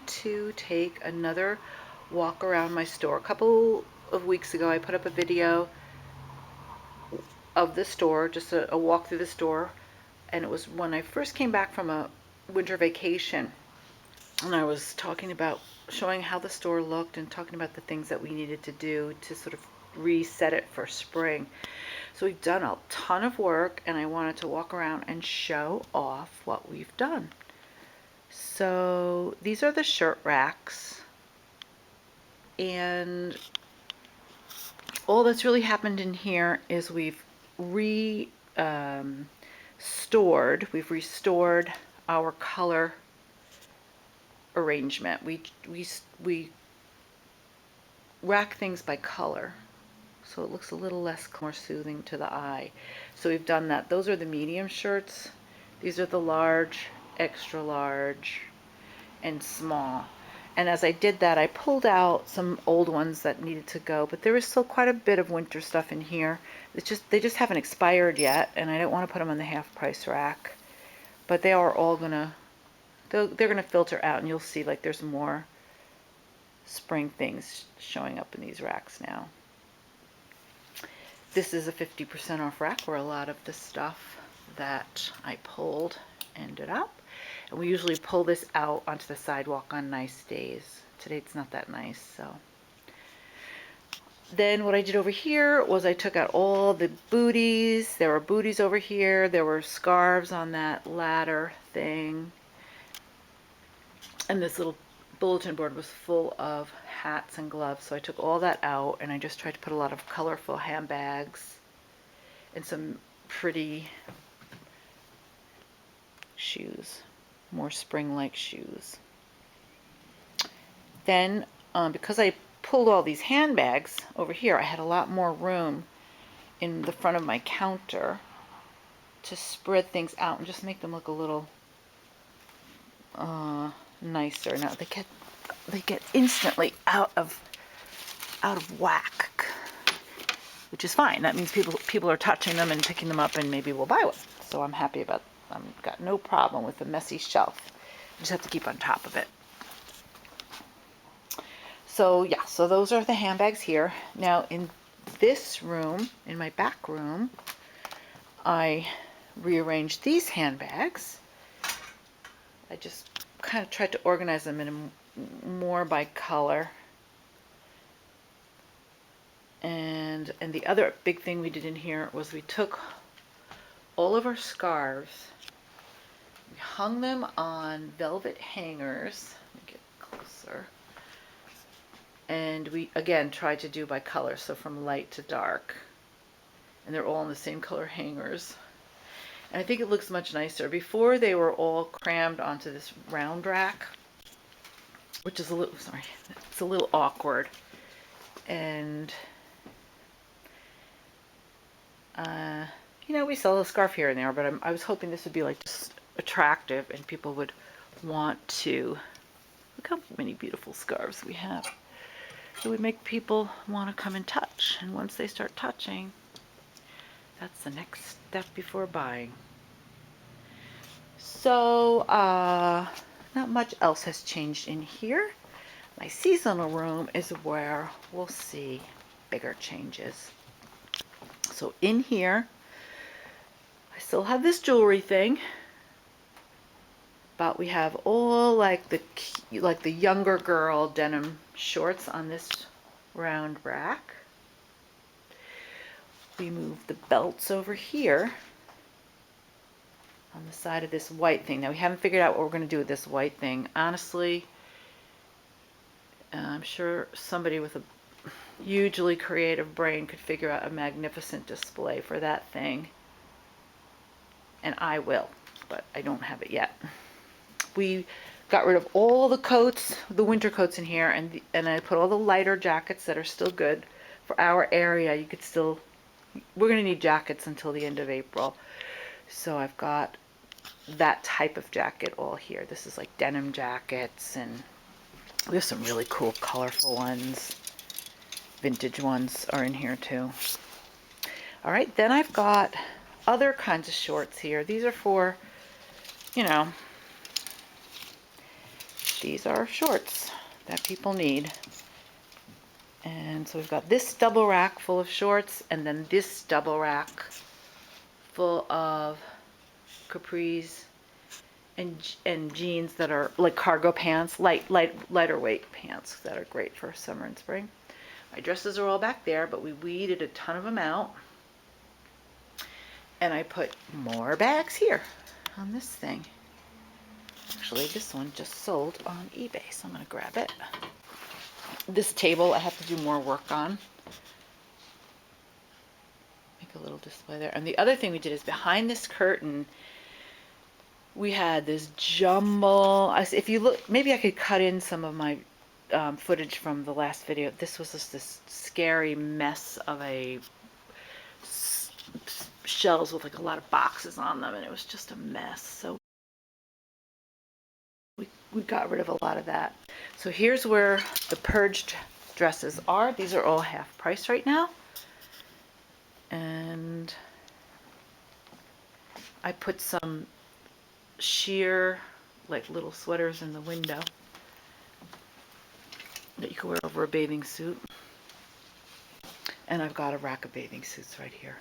to take another walk around my store. A couple of weeks ago I put up a video of the store, just a walk through the store, and it was when I first came back from a winter vacation, and I was talking about showing how the store looked and talking about the things that we needed to do to sort of reset it for spring. So we've done a ton of work, and I wanted to walk around and show off what we've done. So these are the shirt racks, and all that's really happened in here is we've restored our color arrangement. We rack things by color, so it looks a little less, more soothing to the eye. So we've done that. Those are the medium shirts. These are the large, extra large, and small. And as I did that, I pulled out some old ones that needed to go, but there is still quite a bit of winter stuff in here. They just haven't expired yet, and I don't want to put them on the half price rack. But they are all they're gonna filter out, and you'll see like there's more spring things showing up in these racks now. This is a 50% off rack where a lot of the stuff that I pulled ended up. And we usually pull this out onto the sidewalk on nice days. Today it's not that nice, so. Then what I did over here was I took out all the booties. There were booties over here. There were scarves on that ladder thing. And this little bulletin board was full of hats and gloves. So I took all that out, and I just tried to put a lot of colorful handbags and some pretty shoes. More spring-like shoes. Then, because I pulled all these handbags over here, I had a lot more room in the front of my counter to spread things out and just make them look a little nicer. Now they get instantly out of whack, which is fine. That means people are touching them and picking them up, and maybe will buy one. So I'm happy about. I've got no problem with the messy shelf. I just have to keep on top of it. So yeah, so those are the handbags here. Now in this room, in my back room, I rearranged these handbags. I just kind of tried to organize them in more by color. And the other big thing we did in here was we took all of our scarves, we hung them on velvet hangers. Let me get closer. And we again tried to do by color, so from light to dark. And they're all in the same color hangers. And I think it looks much nicer. Before they were all crammed onto this round rack, which is it's a little awkward. And you know, we sell a scarf here and there, but I was hoping this would be like just attractive and people would want to look how many beautiful scarves we have. It would make people want to come and touch, and once they start touching, that's the next step before buying. So not much else has changed in here. My seasonal room is where we'll see bigger changes. So in here, I still have this jewelry thing, but we have all like the younger girl denim shorts on this round rack. We move the belts over here on the side of this white thing. Now we haven't figured out what we're going to do with this white thing. Honestly, I'm sure somebody with a hugely creative brain could figure out a magnificent display for that thing. And I will, but I don't have it yet. We got rid of all the coats, the winter coats in here, and I put all the lighter jackets that are still good for our area. We're going to need jackets until the end of April. So I've got that type of jacket all here. This is like denim jackets, and we have some really cool colorful ones. Vintage ones are in here too. All right, then I've got other kinds of shorts here. These are for, you know, these are shorts that people need. And so we've got this double rack full of shorts, and then this double rack full of capris and jeans that are like cargo pants, lighter weight pants that are great for summer and spring. My dresses are all back there, but we weeded a ton of them out. And I put more bags here on this thing. Actually, this one just sold on eBay, so I'm gonna grab it. This table I have to do more work on. Make a little display there. And the other thing we did is behind this curtain, we had this jumble. If you look, maybe I could cut in some of my footage from the last video. This was just this scary mess of a shelves with like a lot of boxes on them, and it was just a mess. So we got rid of a lot of that. So here's where the purged dresses are. These are all half price right now. And I put some sheer, like little sweaters in the window that you can wear over a bathing suit. And I've got a rack of bathing suits right here.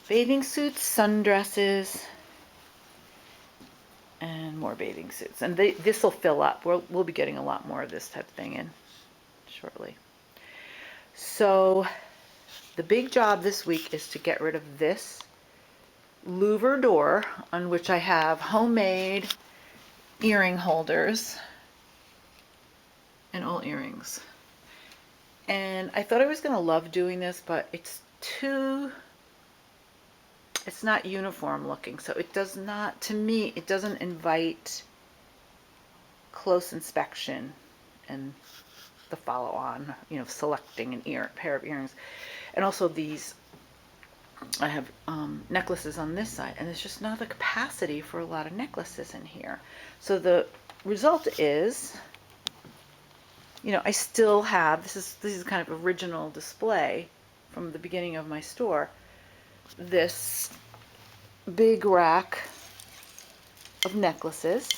Bathing suits, sundresses, and more bathing suits. And this will fill up. We'll be getting a lot more of this type of thing in shortly. So the big job this week is to get rid of this louver door on which I have homemade earring holders and all earrings. And I thought I was going to love doing this, but it's not uniform looking. So it does not, to me, it doesn't invite close inspection and the follow on, you know, selecting an pair of earrings. And also these, I have necklaces on this side, and there's just not the capacity for a lot of necklaces in here. So the result is, you know, I still have, this is kind of original display from the beginning of my store, this big rack of necklaces.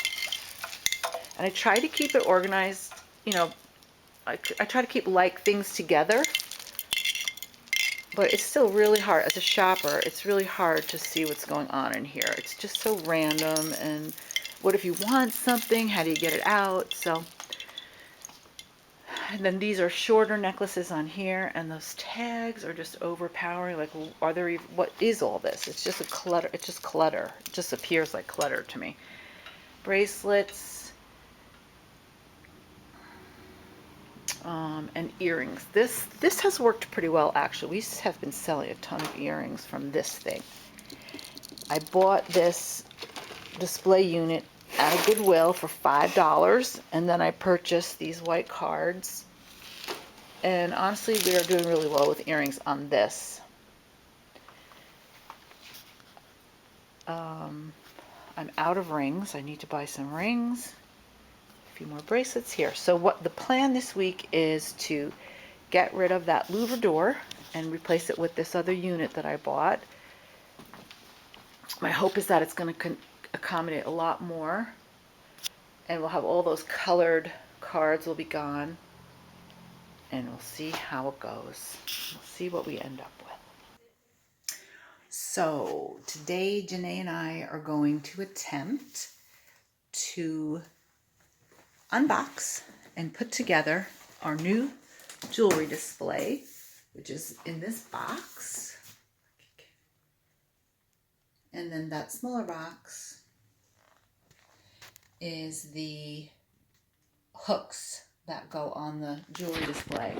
And I try to keep it organized, you know, I try to keep like things together, but it's still really hard. As a shopper, it's really hard to see what's going on in here. It's just so random, and what if you want something? How do you get it out? So, and then these are shorter necklaces on here, and those tags are just overpowering. Like, are there even, what is all this? It's just a clutter. It's just clutter. It just appears like clutter to me. Bracelets. And earrings. This has worked pretty well, actually. We have been selling a ton of earrings from this thing. I bought this display unit at a Goodwill for $5, and then I purchased these white cards. And honestly, we are doing really well with earrings on this. I'm out of rings. I need to buy some rings. Few more bracelets here. So what the plan this week is to get rid of that louver door and replace it with this other unit that I bought. My hope is that it's going to accommodate a lot more, and we'll have all those colored cards will be gone, and we'll see how it goes. We'll see what we end up with. So today Janae and I are going to attempt to unbox and put together our new jewelry display, which is in this box. And then that smaller box is the hooks that go on the jewelry display.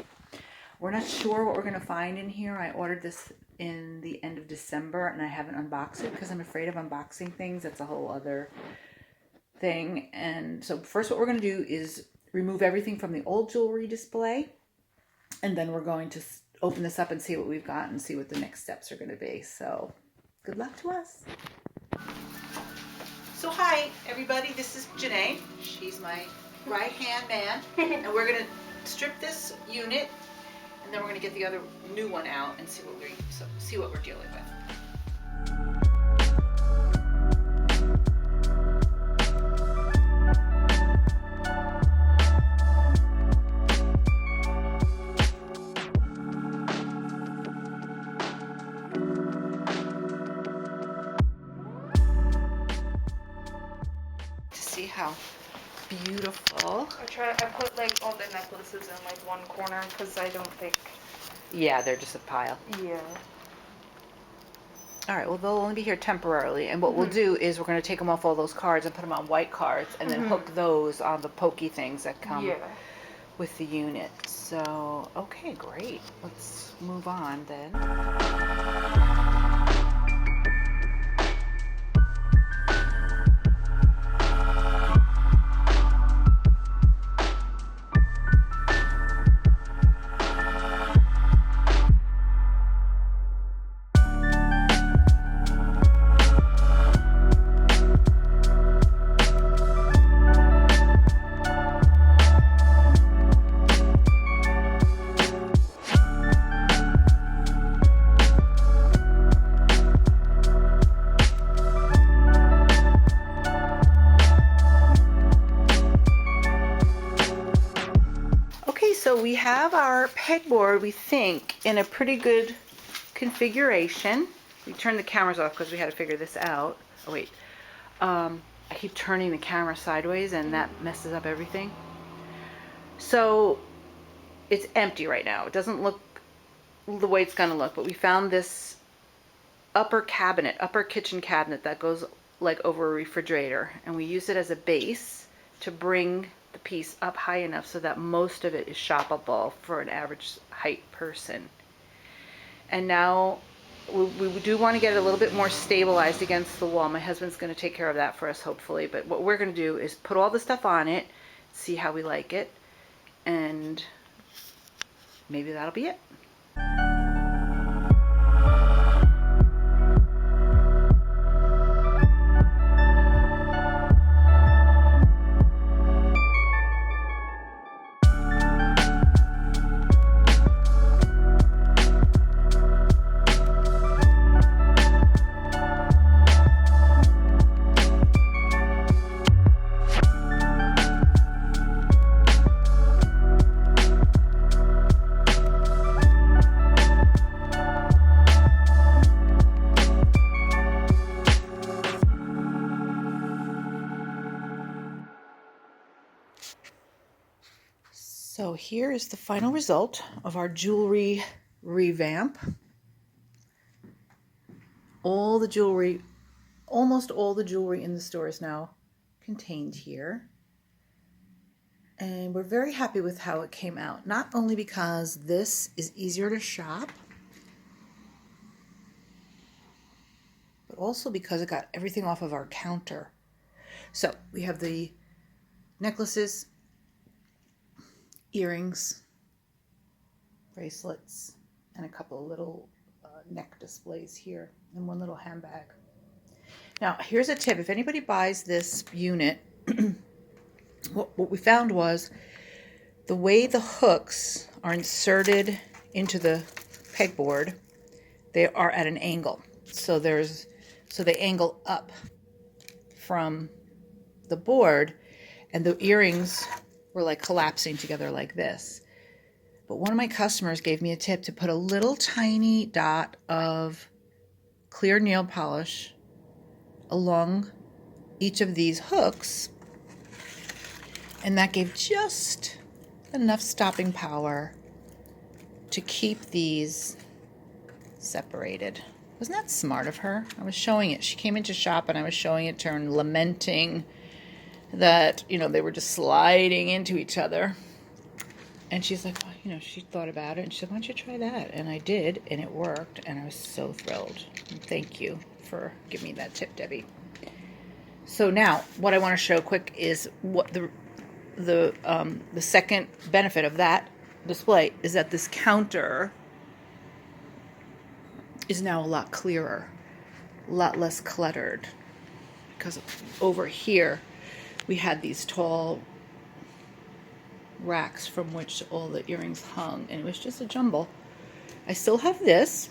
We're not sure what we're going to find in here. I ordered this in the end of December, and I haven't unboxed it because I'm afraid of unboxing things. That's a whole other thing. And so first what we're going to do is remove everything from the old jewelry display, and then we're going to open this up and see what we've got and see what the next steps are going to be. So good luck to us. So hi everybody, this is Janae. She's my right hand man, and we're going to strip this unit, and then we're going to get the other new one out and see what we're dealing with. how beautiful. I put like all the necklaces in like one corner because I don't think. Yeah, they're just a pile. Yeah. All right, well, they'll only be here temporarily, and what we'll do is we're going to take them off all those cards and put them on white cards, and then hook those on the pokey things that come with the unit. So, okay, great. Let's move on then. So we have our pegboard, we think, in a pretty good configuration. We turned the cameras off because we had to figure this out. Oh wait, I keep turning the camera sideways and that messes up everything. So it's empty right now. It doesn't look the way it's gonna look, but we found this upper kitchen cabinet that goes like over a refrigerator, and we use it as a base to bring the piece up high enough so that most of it is shoppable for an average height person. And now we do want to get it a little bit more stabilized against the wall. My husband's going to take care of that for us, hopefully. But what we're going to do is put all the stuff on it, see how we like it, and maybe that'll be it. So here is the final result of our jewelry revamp. All the jewelry, almost all the jewelry in the store is now contained here. And we're very happy with how it came out. Not only because this is easier to shop, but also because it got everything off of our counter. So we have the necklaces, earrings, bracelets, and a couple of little neck displays here, and one little handbag. Now, here's a tip. If anybody buys this unit, what we found was the way the hooks are inserted into the pegboard, they are at an angle. So they angle up from the board, and the earrings were like collapsing together like this. But one of my customers gave me a tip to put a little tiny dot of clear nail polish along each of these hooks, and that gave just enough stopping power to keep these separated. Wasn't that smart of her? I was showing it. She came into shop and I was showing it to her and lamenting that, they were just sliding into each other. And she's like, well, she thought about it and she said, why don't you try that? And I did, and it worked, and I was so thrilled. And thank you for giving me that tip, Debbie. So now, what I want to show quick is what the second benefit of that display is that this counter is now a lot clearer, a lot less cluttered, because over here we had these tall racks from which all the earrings hung, and it was just a jumble. I still have this,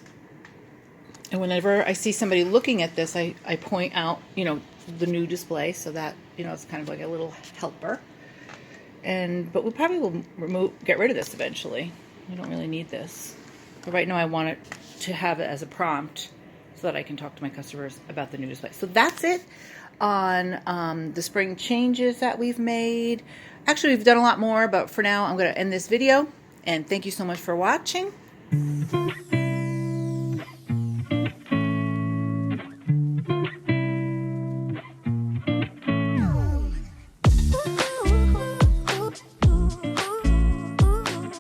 and whenever I see somebody looking at this, I point out, the new display, so that, it's kind of like a little helper. But we probably will get rid of this eventually. We don't really need this. But right now I want it to have it as a prompt so that I can talk to my customers about the new display. So that's it. on the spring changes that we've made. Actually, we've done a lot more, but for now I'm going to end this video. And thank you so much for watching.